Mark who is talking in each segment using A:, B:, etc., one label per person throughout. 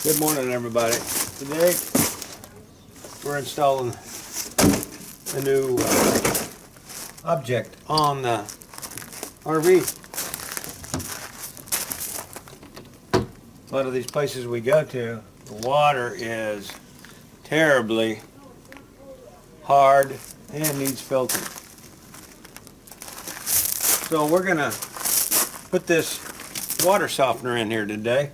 A: Good morning, everybody. Today we're installing a new object on the RV. A lot of these places we go to, the water is terribly hard and needs filtering. So we're gonna put this water softener in here today.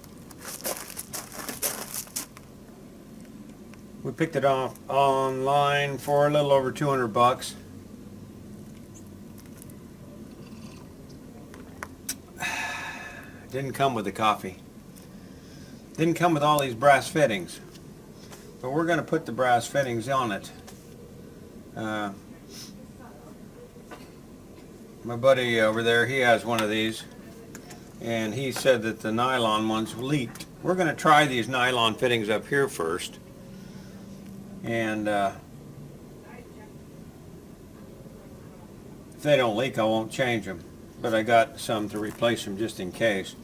A: We picked it off online for a little over 200 bucks. Didn't come with the coffee. Didn't come with all these brass fittings. But we're going to put the brass fittings on it. My buddy over there, he has one of these. And he said that the nylon ones leaked. We're going to try these nylon fittings up here first. And if they don't leak, I won't change them. But I got some to replace them just in case.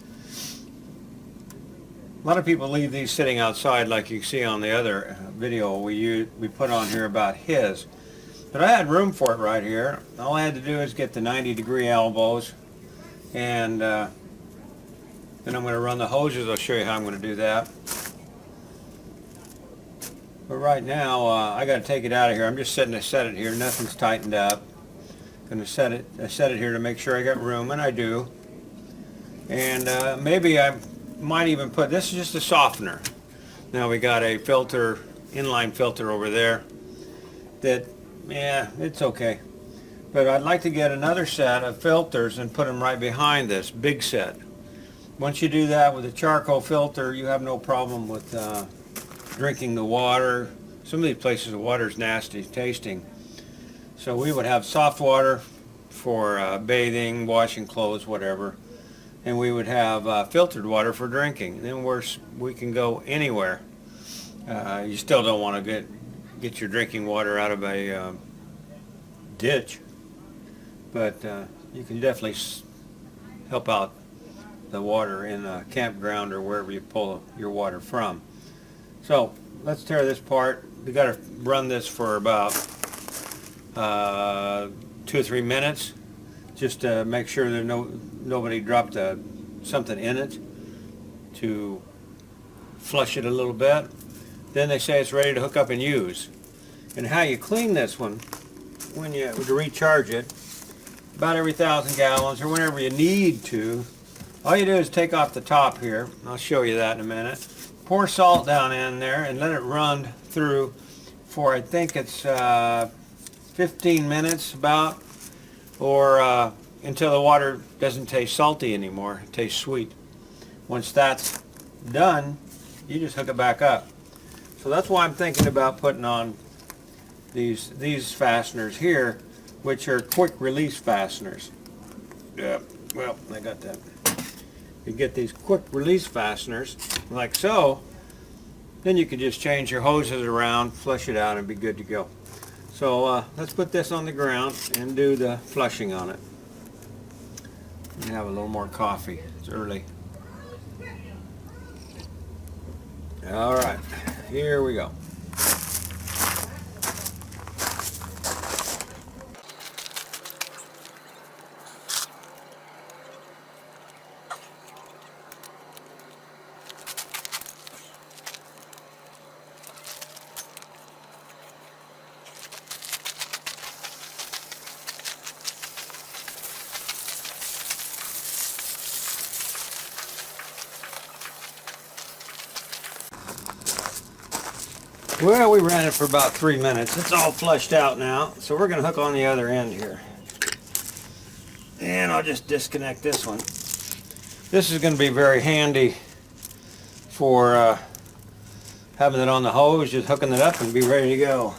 A: A lot of people leave these sitting outside, like you see on the other video we put on here about his. But I had room for it right here. All I had to do is get the 90-degree elbows, and then I'm going to run the hoses. I'll show you how I'm going to do that. But right now, I got to take it out of here. I'm just setting to set it here. Nothing's tightened up. Going to set it here to make sure I got room, and I do. And maybe I might even put, this is just a softener. Now we got a filter, inline filter over there. That, yeah, it's okay. But I'd like to get another set of filters and put them right behind this big set. Once you do that with a charcoal filter, you have no problem with drinking the water. Some of these places the water is nasty tasting. So we would have soft water for bathing, washing clothes, whatever. And we would have filtered water for drinking. Then we can go anywhere. You still don't want to get your drinking water out of a ditch. But you can definitely help out the water in a campground or wherever you pull your water from. So let's tear this apart. We got to run this for about 2 or 3 minutes, just to make sure that nobody dropped something in it, to flush it a little bit. Then they say it's ready to hook up and use. And how you clean this one, when you recharge it, about every 1,000 gallons or whenever you need to, all you do is take off the top here. I'll show you that in a minute. Pour salt down in there and let it run through for, I think it's 15 minutes about, or until the water doesn't taste salty anymore. It tastes sweet. Once that's done, you just hook it back up. So that's why I'm thinking about putting on these fasteners here, which are quick release fasteners. Yeah, well, I got that. You get these quick release fasteners like so, then you can just change your hoses around, flush it out, and be good to go. So let's put this on the ground and do the flushing on it. And have a little more coffee. It's early. All right, here we go. Well, we ran it for about 3 minutes. It's all flushed out now. So we're going to hook on the other end here. And I'll just disconnect this one. This is going to be very handy for having it on the hose, just hooking it up and be ready to go.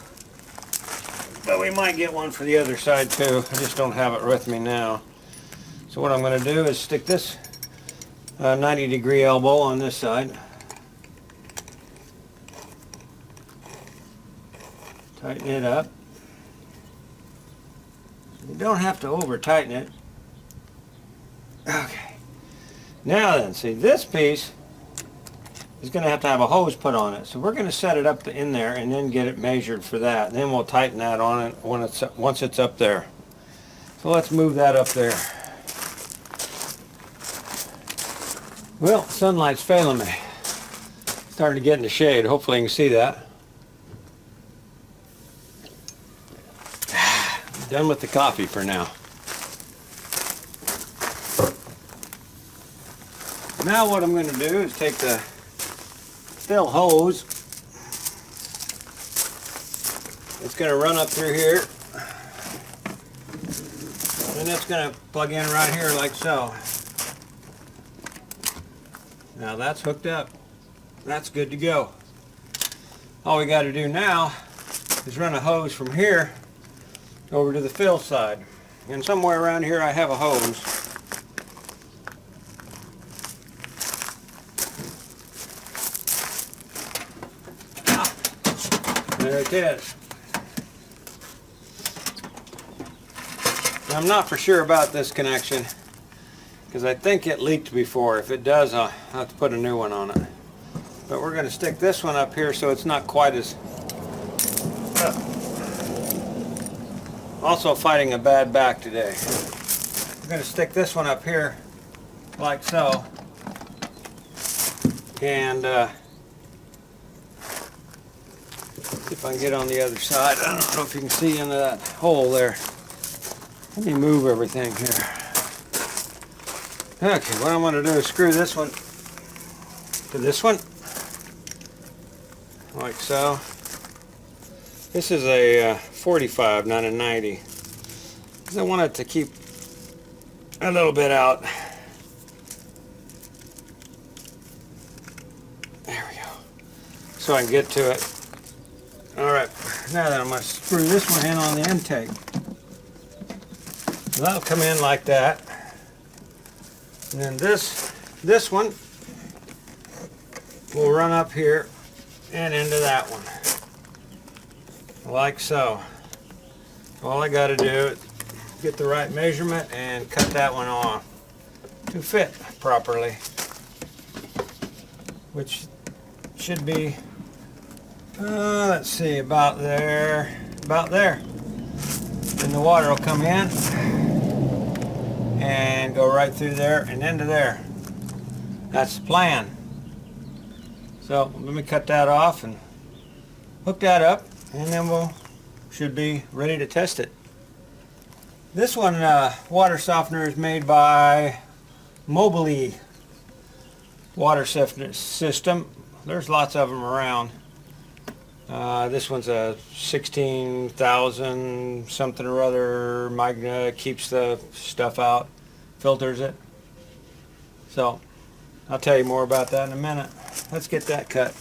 A: But we might get one for the other side too. I just don't have it with me now. So what I'm going to do is stick this 90-degree elbow on this side. Tighten it up. You don't have to over tighten it. Okay. Now then, see this piece is going to have a hose put on it. So we're going to set it up in there and then get it measured for that. And then we'll tighten that on it once it's up there. So let's move that up there. Well, sunlight's failing me. Starting to get in the shade. Hopefully you can see that. Done with the coffee for now. Now what I'm going to do is take the fill hose. It's going to run up through here. And it's going to plug in right here like so. Now that's hooked up. That's good to go. All we got to do now is run a hose from here over to the fill side. And somewhere around here I have a hose. There it is. I'm not for sure about this connection because I think it leaked before. If it does, I'll have to put a new one on it. But we're going to stick this one up here so it's not quite as... Also fighting a bad back today. We're going to stick this one up here like so. And see if I can get on the other side. I don't know if you can see into that hole there. Let me move everything here. Okay, what I'm going to do is screw this one to this one. Like so. This is a 45, not a 90. Because I want it to keep a little bit out. There we go. So I can get to it. Alright, now then I'm going to screw this one in on the intake. So that'll come in like that. And then this one will run up here and into that one. Like so. All I got to do is get the right measurement and cut that one off to fit properly. Which should be, let's see, about there. About there. And the water will come in and go right through there and into there. That's the plan. So let me cut that off and hook that up, and then we'll should be ready to test it. This one water softener is made by Mobley water system. There's lots of them around. This one's a 16,000 something or other Magna, keeps the stuff out, filters it. So I'll tell you more about that in a minute. Let's get that cut.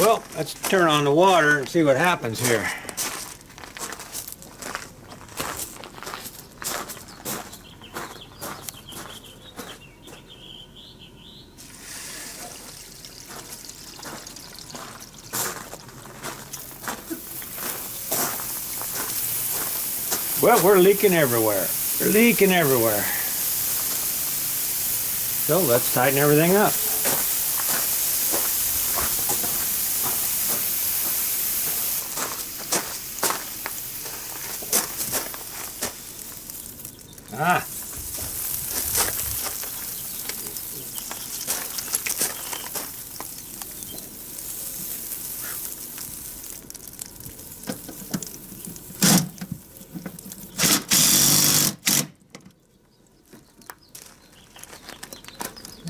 A: Well, let's turn on the water and see what happens here. Well, we're leaking everywhere. We're leaking everywhere. So let's tighten everything up. Ah.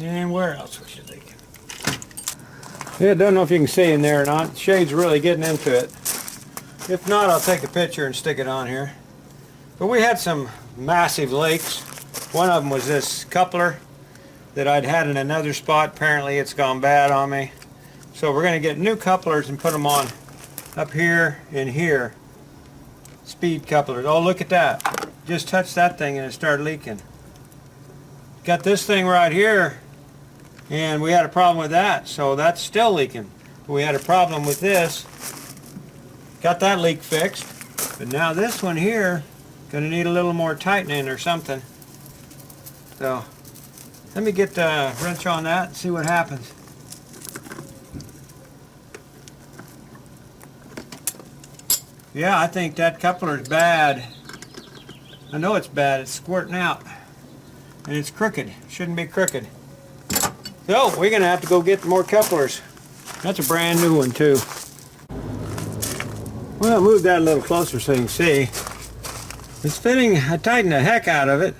A: And where else was she leaking? Yeah, don't know if you can see in there or not. The shade's really getting into it. If not, I'll take a picture and stick it on here. But we had some massive leaks. One of them was this coupler that I'd had in another spot. Apparently it's gone bad on me. So we're going to get new couplers and put them on up here and here. Speed couplers. Oh, look at that. Just touched that thing and it started leaking. Got this thing right here, and we had a problem with that, so that's still leaking. We had a problem with this. Got that leak fixed, but now this one here gonna need a little more tightening or something. So let me get the wrench on that and see what happens. Yeah, I think that coupler's bad. I know it's bad. It's squirting out. And it's crooked. Shouldn't be crooked. So we're going to have to go get more couplers. That's a brand new one too. Well, move that a little closer so you can see. It's fitting. I tightened the heck out of it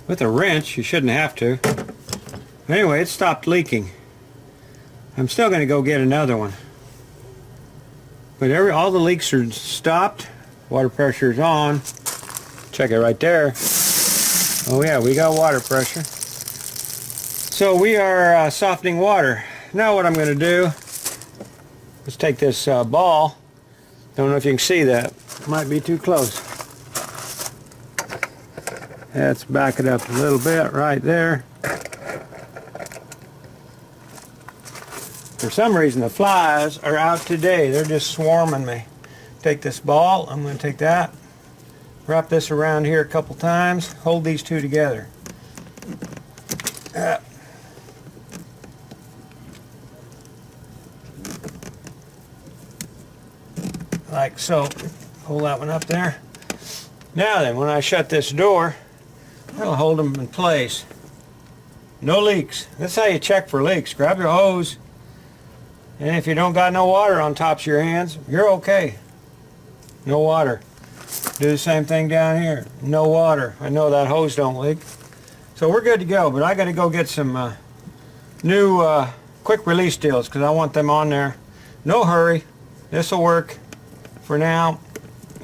A: with a wrench. You shouldn't have to. Anyway, it stopped leaking. I'm still going to go get another one. But all the leaks are stopped. Water pressure is on. Check it right there. Oh yeah, we got water pressure. So we are softening water. Now what I'm going to do is take this ball. Don't know if you can see that. Might be too close. Let's back it up a little bit right there. For some reason the flies are out today. They're just swarming me. Take this ball. I'm going to take that. Wrap this around here a couple times. Hold these two together. Like so. Hold that one up there. Now then, when I shut this door, that'll hold them in place. No leaks. That's how you check for leaks. Grab your hose, and if you don't got no water on tops of your hands, you're okay. No water. Do the same thing down here. No water. I know that hose don't leak. So we're good to go, but I got to go get some new quick release deals because I want them on there. No hurry. This will work for now.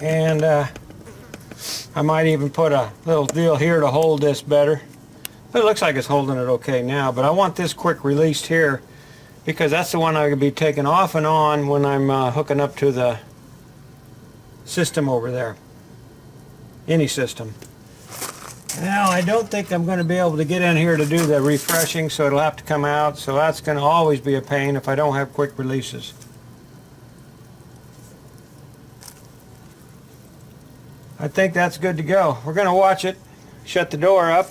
A: And I might even put a little deal here to hold this better. But it looks like it's holding it okay now. But I want this quick released here because that's the one I can be taking off and on when I'm hooking up to the system over there. Any system. Now I don't think I'm going to be able to get in here to do the refreshing, so it'll have to come out, so that's going to always be a pain if I don't have quick releases. I think that's good to go. We're going to watch it, shut the door up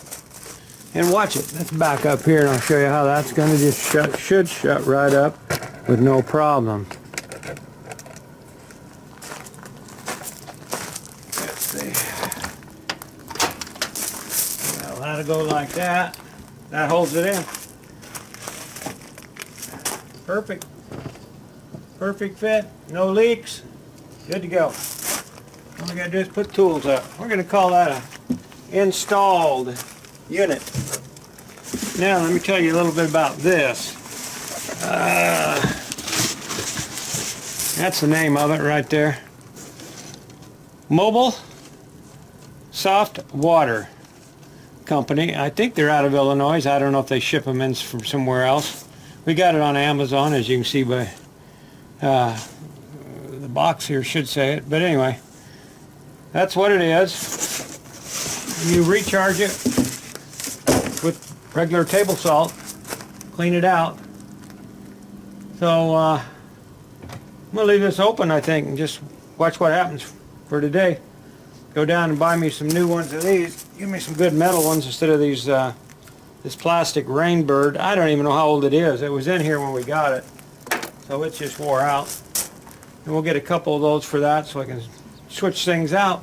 A: and watch it. Let's back up here and I'll show you how that's going to just should shut right up with no problem. That'll go like that. That holds it in. Perfect. Perfect fit. No leaks. Good to go. All we gotta do is put tools up. We're gonna call that a installed unit. Now let me tell you a little bit about this. That's the name of it right there. Mobile Soft Water Company. I think they're out of Illinois. I don't know if they ship them in from somewhere else. We got it on Amazon, as you can see by the box here should say it. But anyway, that's what it is. You recharge it with regular table salt, clean it out. So I'm going to leave this open, I think, and just watch what happens for today. Go down and buy me some new ones of these. Give me some good metal ones instead of these this plastic Rainbird. I don't even know how old it is. It was in here when we got it, so it just wore out. And we'll get a couple of those for that so I can switch things out.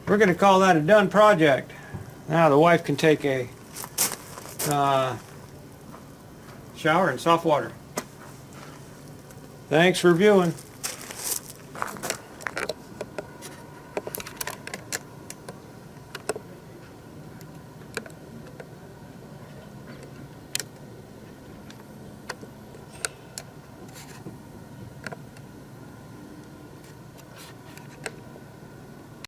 A: We're going to call that a done project. Now the wife can take a shower in soft water. Thanks for viewing.